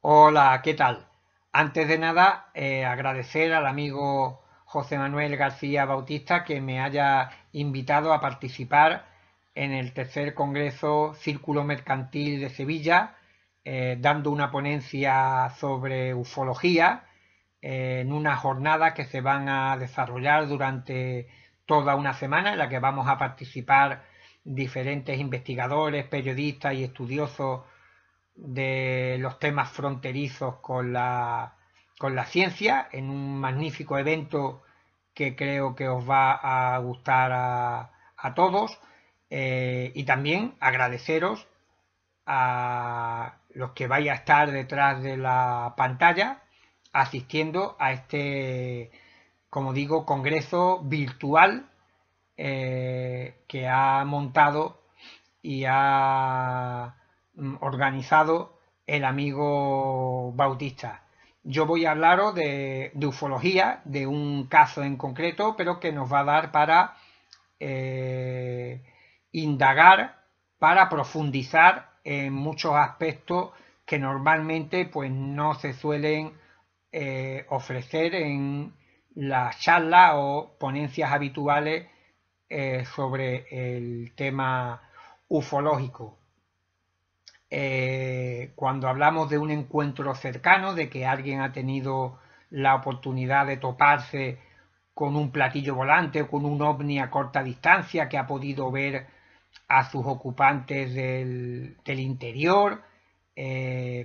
Hola, ¿qué tal? Antes de nada, agradecer al amigo José Manuel García Bautista que me haya invitado a participar en el tercer Congreso Círculo Mercantil de Sevilla, dando una ponencia sobre ufología en una jornada que se van a desarrollar durante toda una semana en la que vamos a participar diferentes investigadores, periodistas y estudiosos de los temas fronterizos con la ciencia en un magnífico evento que creo que os va a gustar a todos, y también agradeceros a los que vais a estar detrás de la pantalla asistiendo a este, como digo, congreso virtual que ha montado y ha organizado el amigo Bautista. Yo voy a hablaros de ufología, de un caso en concreto, pero que nos va a dar para eh, indagar, para profundizar en muchos aspectos que normalmente pues no se suelen ofrecer en las charlas o ponencias habituales sobre el tema ufológico. Cuando hablamos de un encuentro cercano, de que alguien ha tenido la oportunidad de toparse con un platillo volante o con un ovni a corta distancia, que ha podido ver a sus ocupantes del interior,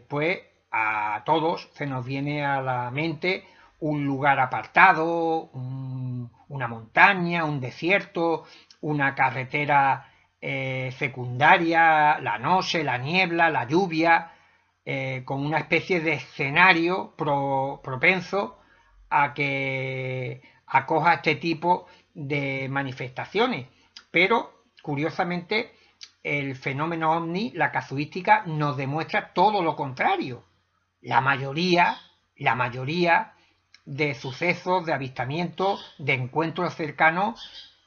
pues a todos se nos viene a la mente un lugar apartado, una montaña, un desierto, una carretera secundaria, la noche, la niebla, la lluvia, con una especie de escenario propenso a que acoja este tipo de manifestaciones. Pero, curiosamente, el fenómeno ovni, la casuística, nos demuestra todo lo contrario. La mayoría, la mayoría de sucesos, de avistamientos, de encuentros cercanos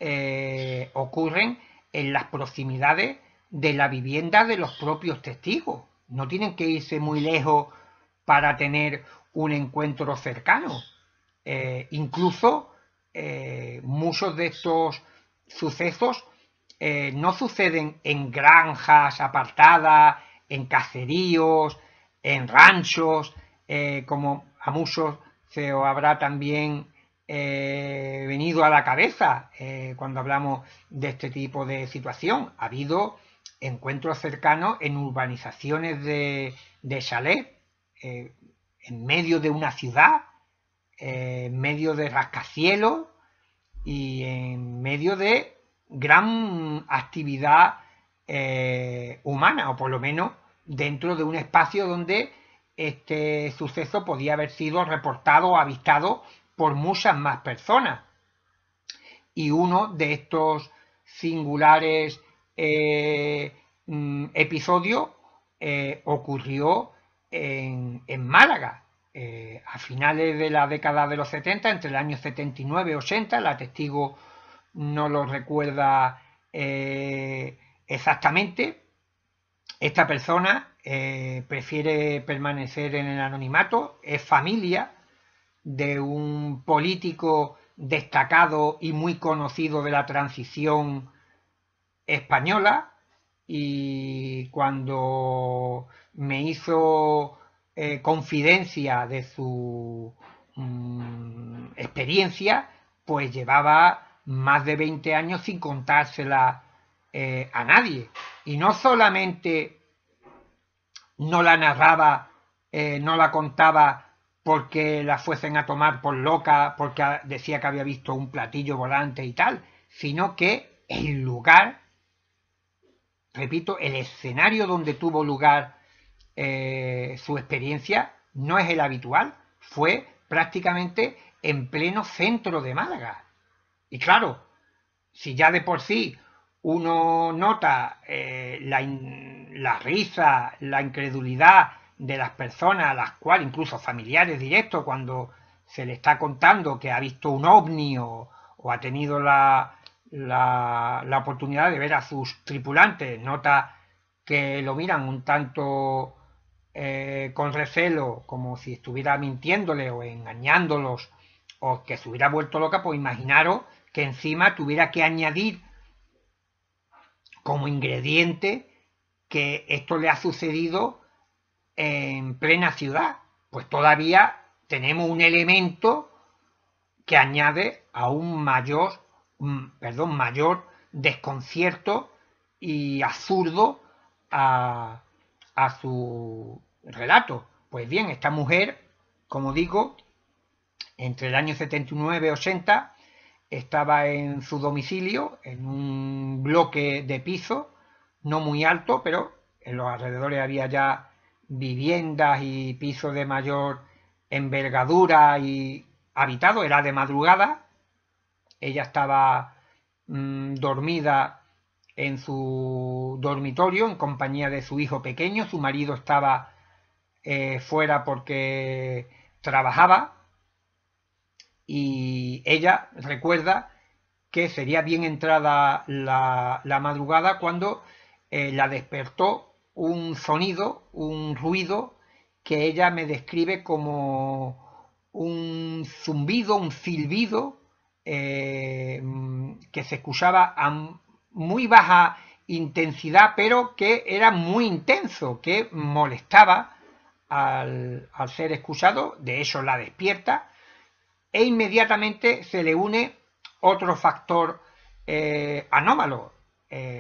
ocurren en las proximidades de la vivienda de los propios testigos. No tienen que irse muy lejos para tener un encuentro cercano. Incluso muchos de estos sucesos no suceden en granjas apartadas, en caseríos, en ranchos, como a muchos se os habrá también venido a la cabeza cuando hablamos de este tipo de situación. Ha habido encuentros cercanos en urbanizaciones de chalet, eh, en medio de una ciudad, en medio de rascacielos y en medio de gran actividad humana, o por lo menos dentro de un espacio donde este suceso podía haber sido reportado o avistado por muchas más personas. Y uno de estos singulares episodios ocurrió en Málaga, a finales de la década de los 70, entre el año 79 y 80, la testigo no lo recuerda exactamente. Esta persona prefiere permanecer en el anonimato, es familia de un político destacado y muy conocido de la transición española, y cuando me hizo confidencia de su experiencia, pues llevaba más de 20 años sin contársela a nadie. Y no solamente no la narraba, no la contaba porque la fuesen a tomar por loca, porque decía que había visto un platillo volante y tal, sino que el lugar, repito, el escenario donde tuvo lugar su experiencia no es el habitual, fue prácticamente en pleno centro de Málaga. Y claro, si ya de por sí uno nota la risa, la incredulidad de las personas a las cuales, incluso familiares directos, cuando se le está contando que ha visto un ovni o ha tenido la oportunidad de ver a sus tripulantes, nota que lo miran un tanto con recelo, como si estuviera mintiéndole o engañándolos, o que se hubiera vuelto loca, pues imaginaros que encima tuviera que añadir como ingrediente que esto le ha sucedido en plena ciudad. Pues todavía tenemos un elemento que añade aún mayor, mayor desconcierto y absurdo a su relato. Pues bien, esta mujer, como digo, entre el año 79 y 80 estaba en su domicilio, en un bloque de piso, no muy alto, pero en los alrededores había ya viviendas y pisos de mayor envergadura y habitado, era de madrugada, ella estaba dormida en su dormitorio en compañía de su hijo pequeño, su marido estaba fuera porque trabajaba y ella recuerda que sería bien entrada la madrugada cuando la despertó un sonido, un ruido que ella me describe como un zumbido, un silbido que se escuchaba a muy baja intensidad, pero que era muy intenso, que molestaba al ser escuchado, de eso la despierta, e inmediatamente se le une otro factor anómalo,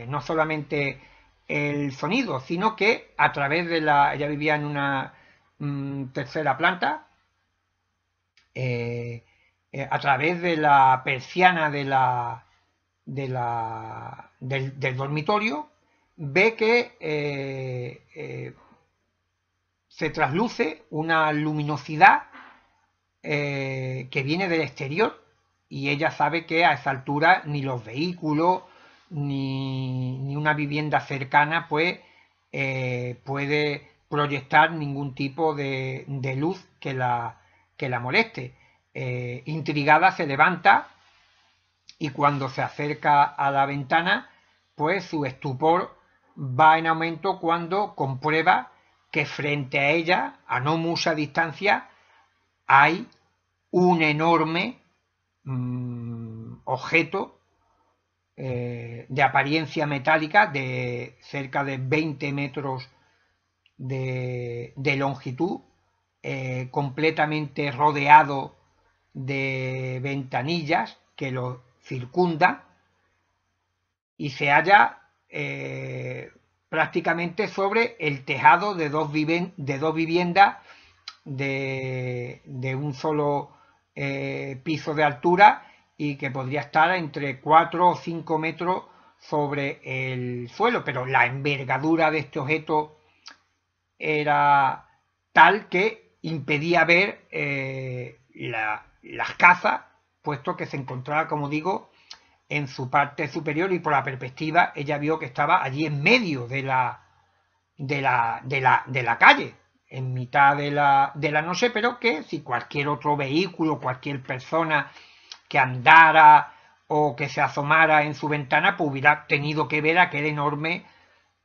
no solamente el sonido, sino que a través de ella vivía en una tercera planta, a través de la persiana del dormitorio, ve que se trasluce una luminosidad que viene del exterior y ella sabe que a esa altura ni los vehículos ni una vivienda cercana pues puede proyectar ningún tipo de luz que la moleste. Intrigada se levanta y cuando se acerca a la ventana pues su estupor va en aumento cuando comprueba que frente a ella, a no mucha distancia, hay un enorme objeto de apariencia metálica de cerca de 20 metros de longitud, completamente rodeado de ventanillas que lo circundan y se halla prácticamente sobre el tejado de dos viviendas de un solo piso de altura y que podría estar entre 4 o 5 metros sobre el suelo, pero la envergadura de este objeto era tal que impedía ver las casas, puesto que se encontraba, como digo, en su parte superior y por la perspectiva ella vio que estaba allí en medio de la calle, en mitad de la noche, pero que si cualquier otro vehículo, cualquier persona que andara o que se asomara en su ventana, pues hubiera tenido que ver aquel enorme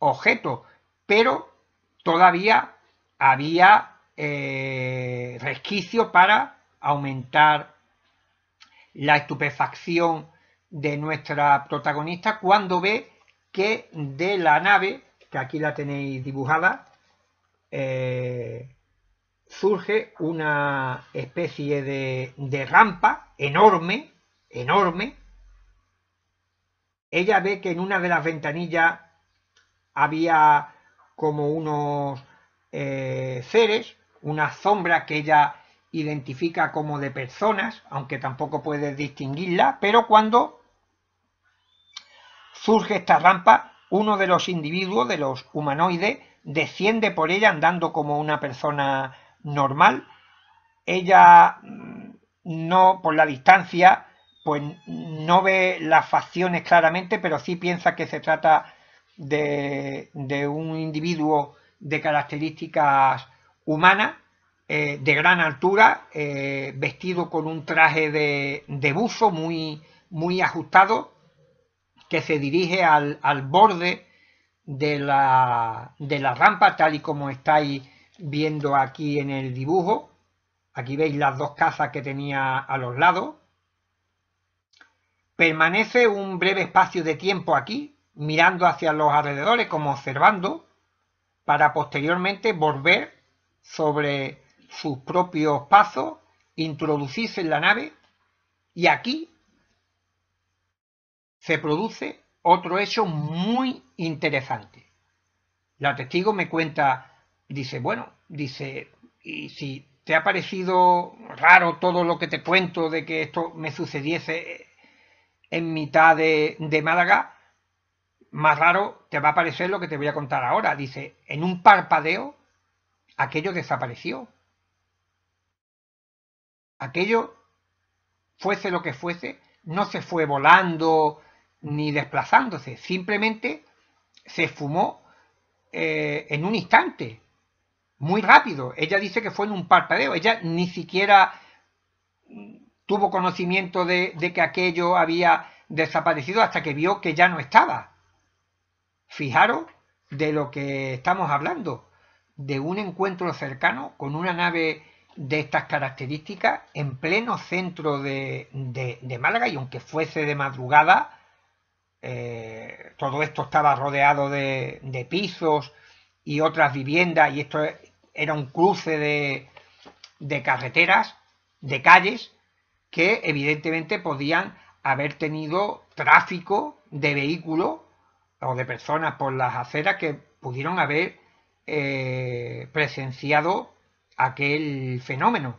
objeto. Pero todavía había resquicios para aumentar la estupefacción de nuestra protagonista cuando ve que de la nave, que aquí la tenéis dibujada, surge una especie de rampa enorme, enorme. Ella ve que en una de las ventanillas había como unos seres, unas sombras que ella identifica como de personas, aunque tampoco puede distinguirla, pero cuando surge esta rampa, uno de los individuos, de los humanoides, desciende por ella andando como una persona normal. Ella no, por la distancia, pues no ve las facciones claramente, pero sí piensa que se trata de un individuo de características humanas, de gran altura, vestido con un traje de buzo muy ajustado, que se dirige al borde de la rampa, tal y como estáis viendo aquí en el dibujo. Aquí veis las dos casas que tenía a los lados. Permanece un breve espacio de tiempo aquí, mirando hacia los alrededores como observando, para posteriormente volver sobre sus propios pasos, introducirse en la nave, y aquí se produce otro hecho muy interesante. La testigo me cuenta, dice, bueno, dice, y si te ha parecido raro todo lo que te cuento de que esto me sucediese en mitad de Málaga, más raro te va a parecer lo que te voy a contar ahora. Dice, en un parpadeo, aquello desapareció. Aquello, fuese lo que fuese, no se fue volando ni desplazándose, simplemente se esfumó en un instante, muy rápido. Ella dice que fue en un parpadeo. Ella ni siquiera tuvo conocimiento de que aquello había desaparecido hasta que vio que ya no estaba. Fijaros de lo que estamos hablando, de un encuentro cercano con una nave de estas características en pleno centro de Málaga, y aunque fuese de madrugada, todo esto estaba rodeado de pisos y otras viviendas, y esto era un cruce de carreteras, de calles, que evidentemente podían haber tenido tráfico de vehículos o de personas por las aceras que pudieron haber presenciado aquel fenómeno.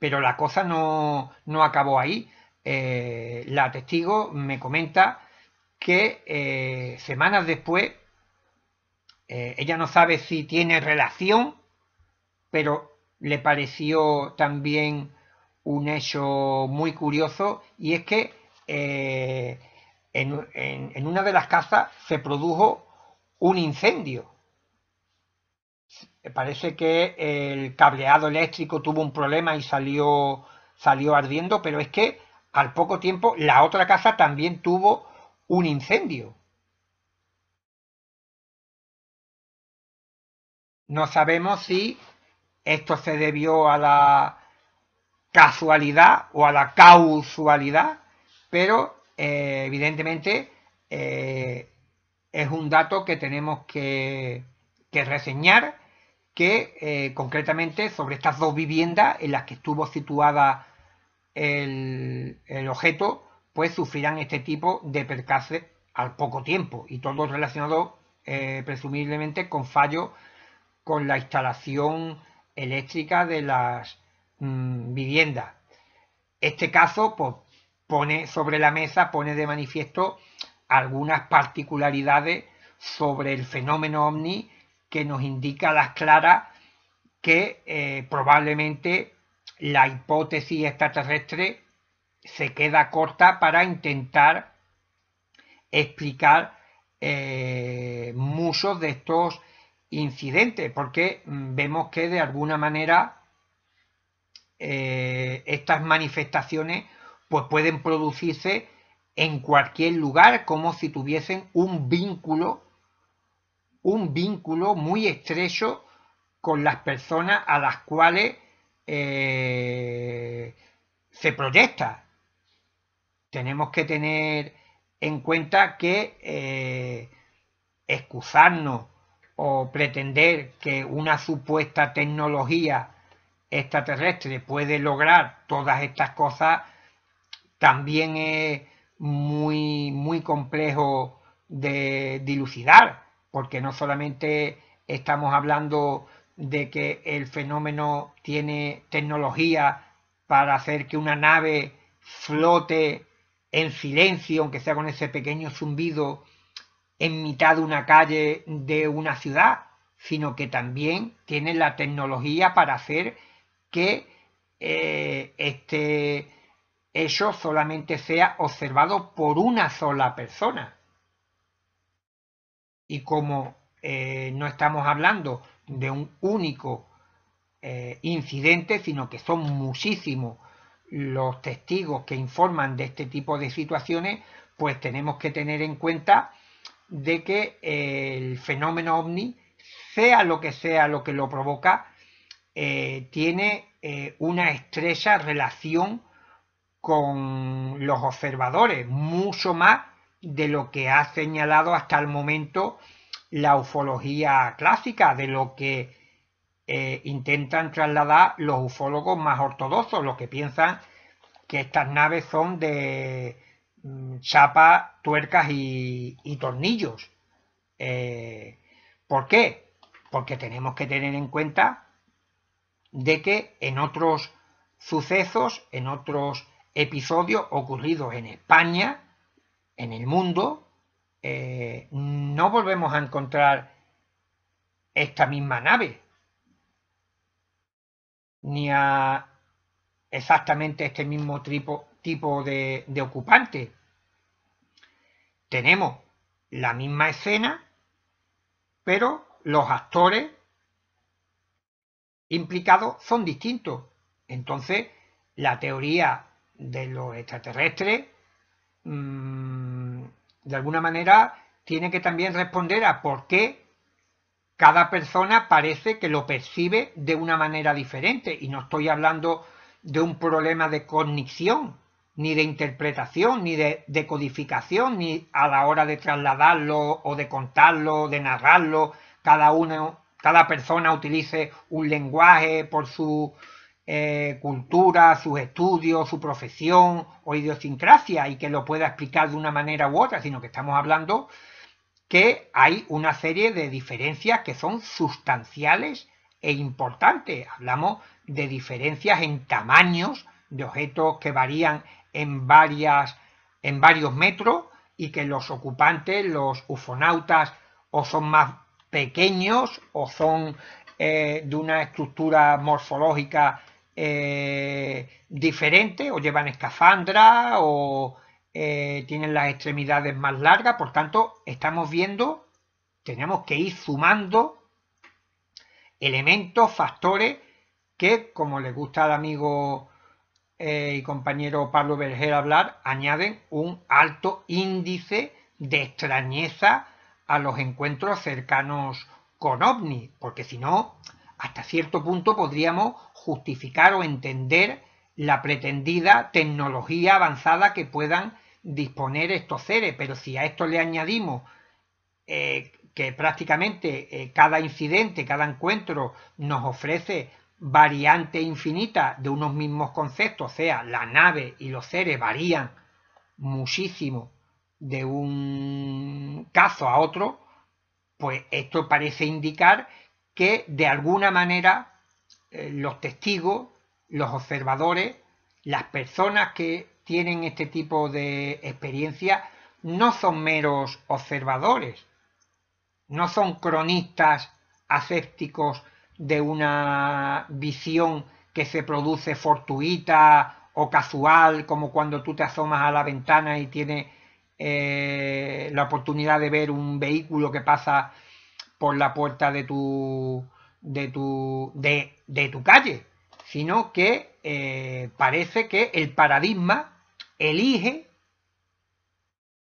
Pero la cosa no acabó ahí. La testigo me comenta que semanas después, ella no sabe si tiene relación, pero le pareció también un hecho muy curioso, y es que en una de las casas se produjo un incendio. Parece que el cableado eléctrico tuvo un problema y salió ardiendo, pero es que al poco tiempo la otra casa también tuvo un incendio. No sabemos si esto se debió a la casualidad o a la causalidad, pero evidentemente es un dato que tenemos que reseñar, que concretamente sobre estas dos viviendas en las que estuvo situada el objeto, pues sufrirán este tipo de percances al poco tiempo, y todo relacionado presumiblemente con fallos con la instalación eléctrica de las viviendas. Este caso pues, pone sobre la mesa, pone de manifiesto algunas particularidades sobre el fenómeno ovni, que nos indica a las claras que probablemente la hipótesis extraterrestre se queda corta para intentar explicar muchos de estos incidentes, porque vemos que de alguna manera estas manifestaciones pues pueden producirse en cualquier lugar, como si tuviesen un vínculo muy estrecho con las personas a las cuales se proyecta. Tenemos que tener en cuenta que excusarnos o pretender que una supuesta tecnología extraterrestre puede lograr todas estas cosas también es muy complejo de dilucidar, porque no solamente estamos hablando de que el fenómeno tiene tecnología para hacer que una nave flote en silencio, aunque sea con ese pequeño zumbido, en mitad de una calle de una ciudad, sino que también tiene la tecnología para hacer que este hecho solamente sea observado por una sola persona. Y como no estamos hablando de un único incidente, sino que son muchísimos los testigos que informan de este tipo de situaciones, pues tenemos que tener en cuenta de que el fenómeno ovni sea lo que lo provoca, tiene una estrecha relación con los observadores, mucho más de lo que ha señalado hasta el momento la ufología clásica, de lo que intentan trasladar los ufólogos más ortodoxos, los que piensan que estas naves son de chapas, tuercas y tornillos. ¿Por qué? Porque tenemos que tener en cuenta de que en otros sucesos, en otros episodios ocurridos en España, en el mundo, no volvemos a encontrar esta misma nave, ni a exactamente este mismo tipo de ocupante. Tenemos la misma escena, pero los actores implicados son distintos. Entonces, la teoría de los extraterrestres, de alguna manera, tiene que también responder a por qué cada persona parece que lo percibe de una manera diferente. Y no estoy hablando de un problema de cognición, ni de interpretación, ni de codificación, ni a la hora de trasladarlo o de contarlo, de narrarlo. Cada persona utilice un lenguaje por su cultura, sus estudios, su profesión o idiosincrasia y que lo pueda explicar de una manera u otra, sino que estamos hablando que hay una serie de diferencias que son sustanciales e importantes. Hablamos de diferencias en tamaños de objetos que varían en varios metros y que los ocupantes, los ufonautas, o son más pequeños o son de una estructura morfológica diferente, o llevan escafandra o tienen las extremidades más largas. Por tanto, estamos viendo, tenemos que ir sumando elementos, factores que, como le gusta al amigo y compañero Pablo Berger hablar, añaden un alto índice de extrañeza a los encuentros cercanos con ovnis, porque si no, hasta cierto punto podríamos justificar o entender la pretendida tecnología avanzada que puedan disponer estos seres, pero si a esto le añadimos que prácticamente cada incidente, cada encuentro nos ofrece variantes infinitas de unos mismos conceptos, o sea, la nave y los seres varían muchísimo de un caso a otro, pues esto parece indicar que de alguna manera los testigos, los observadores, las personas que tienen este tipo de experiencia no son meros observadores, no son cronistas asépticos de una visión que se produce fortuita o casual, como cuando tú te asomas a la ventana y tienes la oportunidad de ver un vehículo que pasa por la puerta de tu calle, sino que parece que el paradigma elige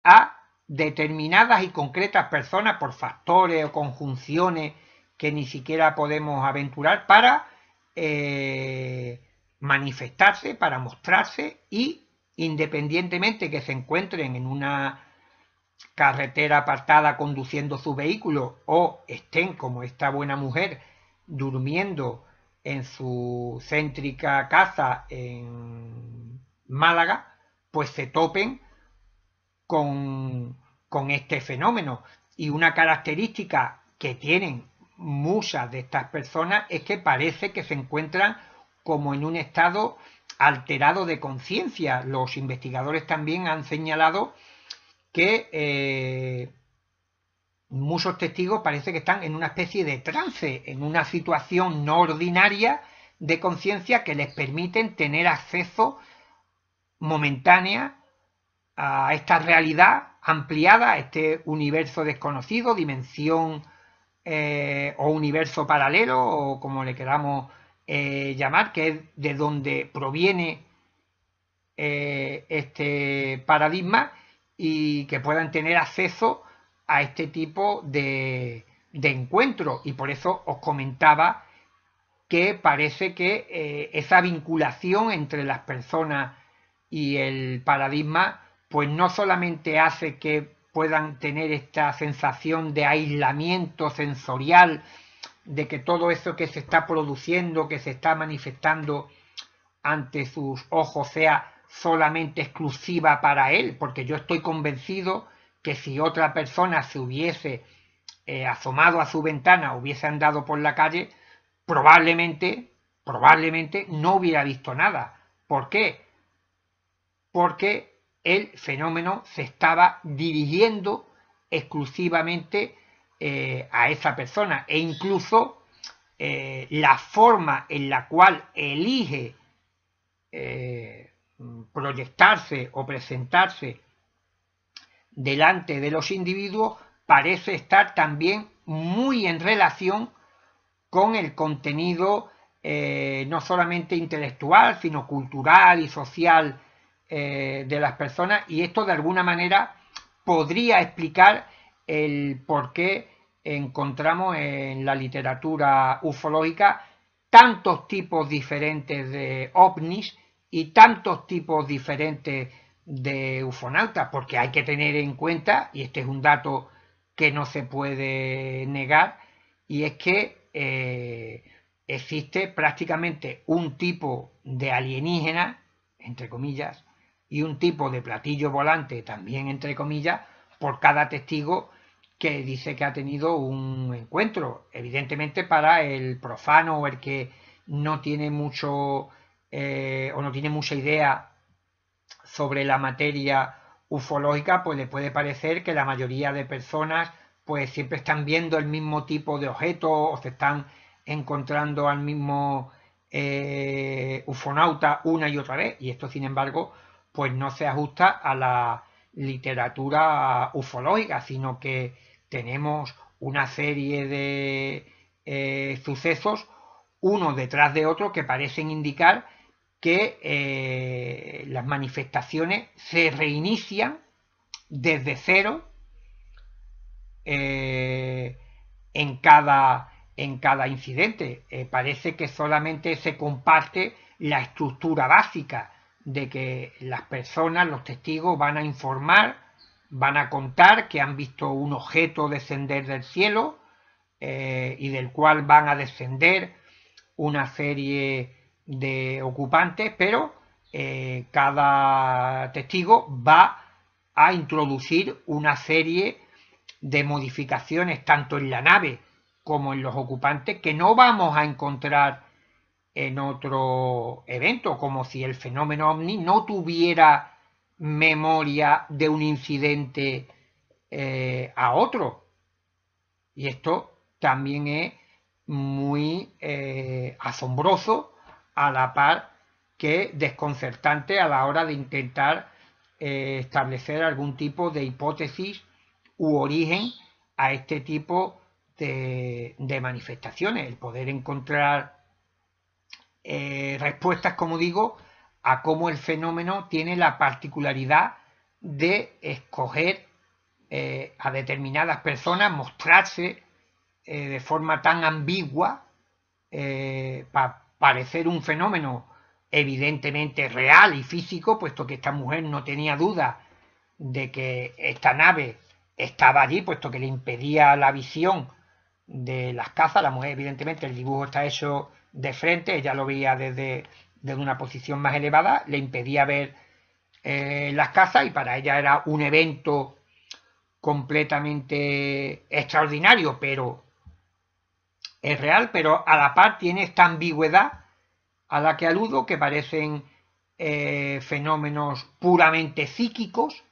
a determinadas y concretas personas por factores o conjunciones que ni siquiera podemos aventurar para manifestarse, para mostrarse, y independientemente que se encuentren en una carretera apartada conduciendo su vehículo o estén, como esta buena mujer, durmiendo en su céntrica casa en Málaga, pues se topen con este fenómeno. Y una característica que tienen muchas de estas personas es que parece que se encuentran como en un estado alterado de conciencia. Los investigadores también han señalado que muchos testigos parece que están en una especie de trance, en una situación no ordinaria de conciencia que les permiten tener acceso momentánea a esta realidad ampliada, a este universo desconocido, dimensión o universo paralelo, o como le queramos llamar, que es de donde proviene este paradigma, y que puedan tener acceso a este tipo de encuentro, y por eso os comentaba que parece que esa vinculación entre las personas y el paradigma pues no solamente hace que puedan tener esta sensación de aislamiento sensorial, de que todo eso que se está produciendo, que se está manifestando ante sus ojos sea solamente exclusiva para él, porque yo estoy convencido que si otra persona se hubiese asomado a su ventana, hubiese andado por la calle, probablemente no hubiera visto nada. ¿Por qué? Porque el fenómeno se estaba dirigiendo exclusivamente a esa persona, e incluso la forma en la cual elige proyectarse o presentarse delante de los individuos parece estar también muy en relación con el contenido no solamente intelectual, sino cultural y social de las personas, y esto de alguna manera podría explicar el por qué encontramos en la literatura ufológica tantos tipos diferentes de ovnis y tantos tipos diferentes de ufonautas, porque hay que tener en cuenta, y este es un dato que no se puede negar, y es que existe prácticamente un tipo de alienígena, entre comillas, y un tipo de platillo volante, también entre comillas, por cada testigo que dice que ha tenido un encuentro. Evidentemente para el profano o el que no tiene mucho o no tiene mucha idea sobre la materia ufológica, pues le puede parecer que la mayoría de personas pues siempre están viendo el mismo tipo de objetos o se están encontrando al mismo ufonauta una y otra vez, y esto sin embargo pues no se ajusta a la literatura ufológica, sino que tenemos una serie de sucesos uno detrás de otro que parecen indicar que las manifestaciones se reinician desde cero en cada incidente. Parece que solamente se comparte la estructura básica de que las personas, los testigos, van a informar, van a contar que han visto un objeto descender del cielo y del cual van a descender una serie de ocupantes, pero cada testigo va a introducir una serie de modificaciones tanto en la nave como en los ocupantes que no vamos a encontrar en otro evento, como si el fenómeno ovni no tuviera memoria de un incidente a otro. Y esto también es muy asombroso, a la par que desconcertante a la hora de intentar establecer algún tipo de hipótesis u origen a este tipo de manifestaciones, el poder encontrar respuestas, como digo, a cómo el fenómeno tiene la particularidad de escoger a determinadas personas, mostrarse de forma tan ambigua para parecer un fenómeno evidentemente real y físico, puesto que esta mujer no tenía duda de que esta nave estaba allí, puesto que le impedía la visión de las casas. La mujer, evidentemente, el dibujo está hecho de frente, ella lo veía desde una posición más elevada, le impedía ver las casas, y para ella era un evento completamente extraordinario, pero es real, pero a la par tiene esta ambigüedad a la que aludo, que parecen fenómenos puramente psíquicos,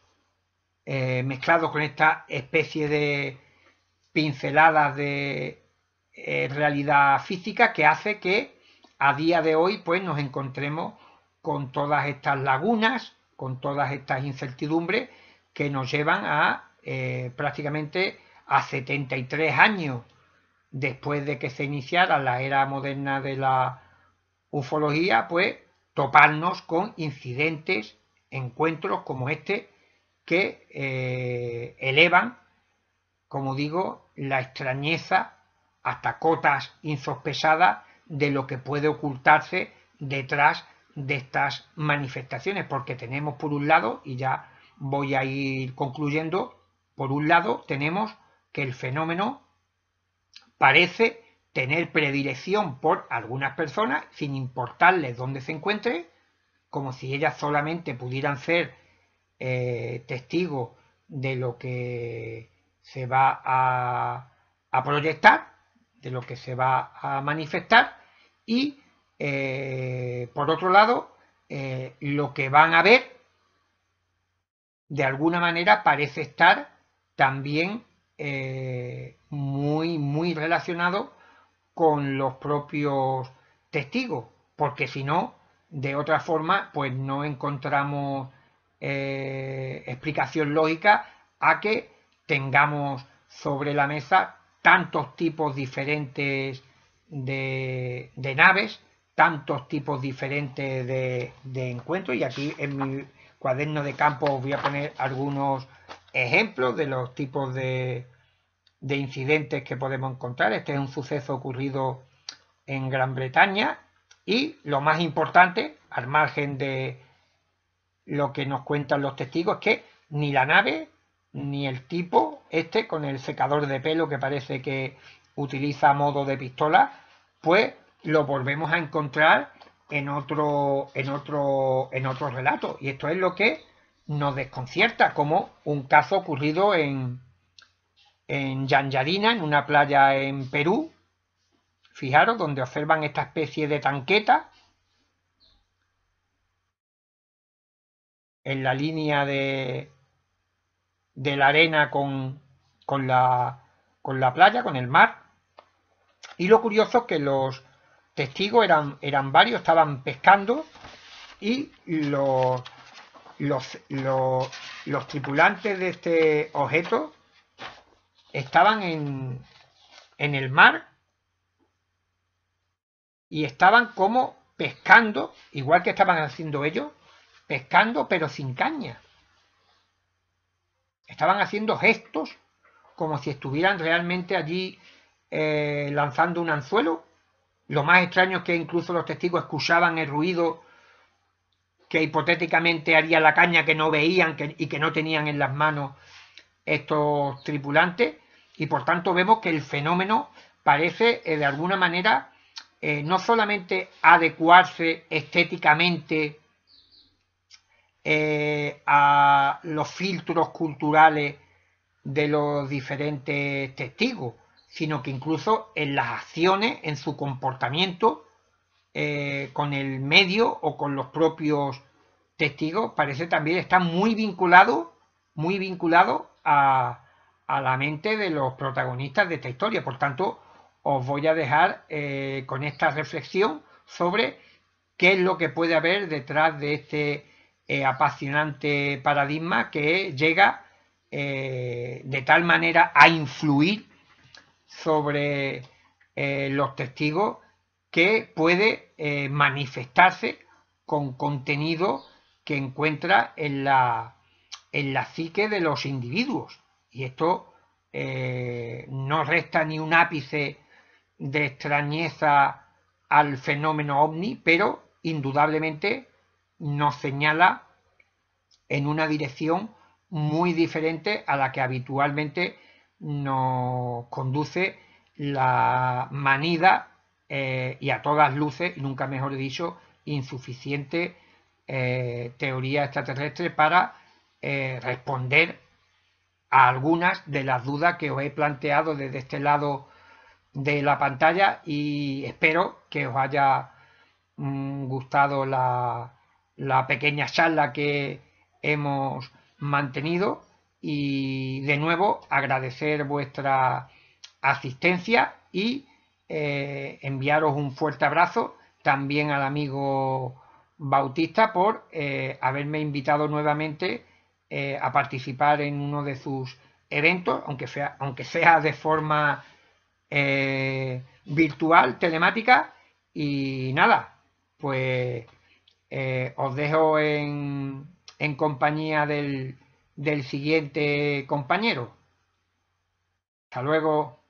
mezclados con esta especie de pinceladas de realidad física, que hace que a día de hoy pues nos encontremos con todas estas lagunas, con todas estas incertidumbres que nos llevan a prácticamente a 73 años después de que se iniciara la era moderna de la ufología, pues toparnos con incidentes, encuentros como este, que elevan, como digo, la extrañeza hasta cotas insospechadas de lo que puede ocultarse detrás de estas manifestaciones, porque tenemos por un lado, y ya voy a ir concluyendo, por un lado tenemos que el fenómeno parece tener predilección por algunas personas sin importarles dónde se encuentre, como si ellas solamente pudieran ser testigos de lo que se va a proyectar, de lo que se va a manifestar, y por otro lado lo que van a ver de alguna manera parece estar también muy relacionado con los propios testigos, porque si no, de otra forma, pues no encontramos explicación lógica a que tengamos sobre la mesa tantos tipos diferentes de naves, tantos tipos diferentes de encuentros, y aquí en mi cuaderno de campo os voy a poner algunos ejemplos de los tipos de incidentes que podemos encontrar. Este es un suceso ocurrido en Gran Bretaña y lo más importante, al margen de lo que nos cuentan los testigos, es que ni la nave ni el tipo este con el secador de pelo que parece que utiliza a modo de pistola, pues lo volvemos a encontrar en otro relato, y esto es lo que nos desconcierta, como un caso ocurrido en Yanjarina, en una playa en Perú, fijaros, donde observan esta especie de tanqueta en la línea de la arena con la playa, con el mar. Y lo curioso es que los testigos eran varios, estaban pescando, y los tripulantes de este objeto estaban en el mar y estaban como pescando, igual que estaban haciendo ellos, pescando pero sin caña. Estaban haciendo gestos como si estuvieran realmente allí lanzando un anzuelo. Lo más extraño es que incluso los testigos escuchaban el ruido que hipotéticamente haría la caña que no veían y que no tenían en las manos estos tripulantes, y por tanto vemos que el fenómeno parece de alguna manera no solamente adecuarse estéticamente a los filtros culturales de los diferentes testigos, sino que incluso en las acciones, en su comportamiento con el medio o con los propios testigos, parece también estar muy vinculado a la mente de los protagonistas de esta historia. Por tanto, os voy a dejar con esta reflexión sobre qué es lo que puede haber detrás de este apasionante paradigma que llega de tal manera a influir sobre los testigos, que puede manifestarse con contenido que encuentra en la psique de los individuos. Y esto no resta ni un ápice de extrañeza al fenómeno ovni, pero indudablemente nos señala en una dirección muy diferente a la que habitualmente nos conduce la manida y a todas luces, y nunca mejor dicho, insuficiente teoría extraterrestre para responder a algunas de las dudas que os he planteado desde este lado de la pantalla, y espero que os haya gustado la pequeña charla que hemos mantenido, y de nuevo agradecer vuestra asistencia y enviaros un fuerte abrazo, también al amigo Bautista por haberme invitado nuevamente a participar en uno de sus eventos, aunque sea de forma virtual, telemática. Y nada, pues os dejo en compañía del siguiente compañero. Hasta luego.